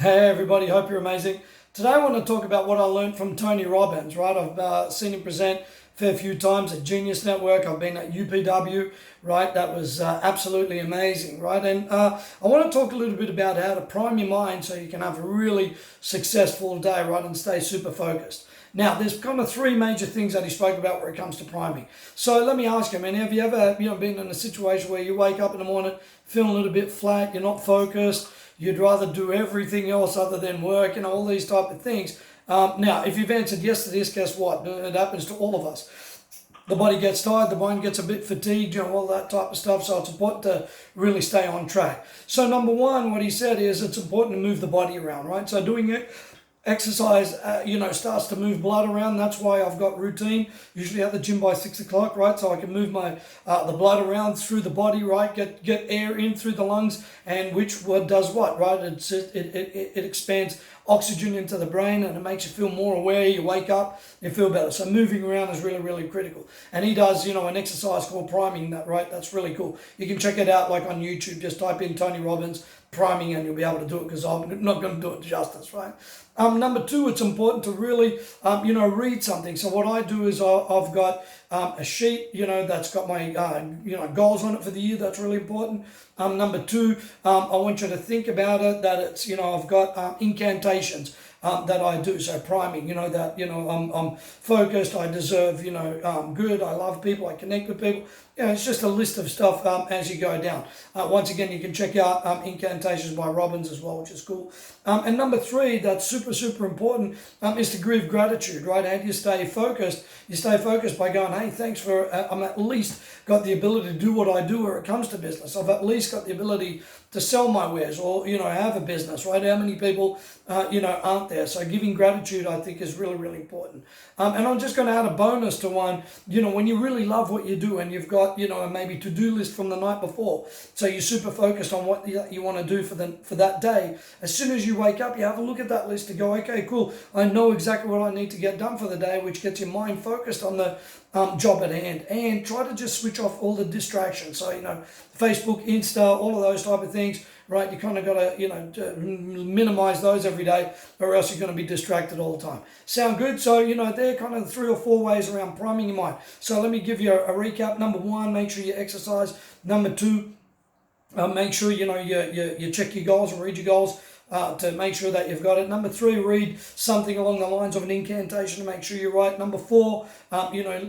Hey everybody, hope you're amazing. Today I want to talk about what I learned from Tony Robbins, right? I've seen him present a fair few times at Genius Network. I've been at UPW, right? That was absolutely amazing, right? And I want to talk a little bit about how to prime your mind so you can have a really successful day, right? And stay super focused. Now, there's kind of three major things that he spoke about where it comes to priming. So let me ask you, man, have you ever been in a situation where you wake up in the morning feeling a little bit flat, you're not focused, you'd rather do everything else other than work, all these type of things? Now, if you've answered yes to this, guess what? It happens to all of us. The body gets tired, the mind gets a bit fatigued, all that type of stuff. So it's important to really stay on track. So number one, what he said is it's important to move the body around, right? So doing it. Exercise, starts to move blood around. That's why I've got routine, usually at the gym by 6 o'clock, right? So I can move my the blood around through the body, right? Get air in through the lungs, and which does what, right? It expands oxygen into the brain, and it makes you feel more aware. You wake up, you feel better. So moving around is really, really critical. And he does, an exercise called priming, that, right? That's really cool. You can check it out like on YouTube. Just type in Tony Robbins priming and you'll be able to do it, because I'm not going to do it justice, right? Number two, it's important to really, read something. So what I do is I've got a sheet, that's got my, goals on it for the year. That's really important. Number two, I want you to think about it, that it's, I've got incantations that I do. So priming, that, I'm focused, I deserve, good, I love people, I connect with people. It's just a list of stuff as you go down. Once again, you can check out Incantations by Robbins as well, which is cool. And number three, that's super, super important, is to give gratitude, right? How do you stay focused? You stay focused by going, hey, thanks for, I'm at least got the ability to do what I do where it comes to business. I've at least got the ability to sell my wares or, have a business, right? How many people, aren't there? So giving gratitude, I think, is really, really important. And I'm just going to add a bonus to one, when you really love what you do and you've got, a maybe to-do list from the night before. So you're super focused on what you want to do for that day. As soon as you wake up, you have a look at that list to go, okay, cool. I know exactly what I need to get done for the day, which gets your mind focused on the job at hand. And try to just switch off all the distractions. So, Facebook, Insta, all of those type of things, right? You kind of got to, minimize those every day, or else you're going to be distracted all the time. Sound good? So, they're kind of 3 or 4 ways around priming your mind. So let me give you a recap. Number one, make sure you exercise. Number two, make sure, you check your goals and read your goals. To make sure that you've got it. Number three, read something along the lines of an incantation to make sure you're right. Number four,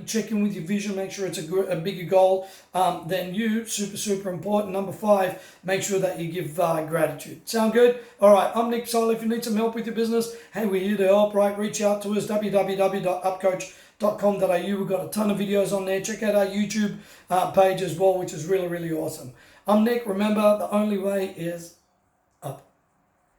check in with your vision, make sure it's a bigger goal than you. Super, super important. Number five, make sure that you give gratitude. Sound good? All right, I'm Nick Sole. If you need some help with your business, hey, we're here to help, right? Reach out to us, www.upcoach.com.au. We've got a ton of videos on there. Check out our YouTube page as well, which is really, really awesome. I'm Nick. Remember, the only way is up.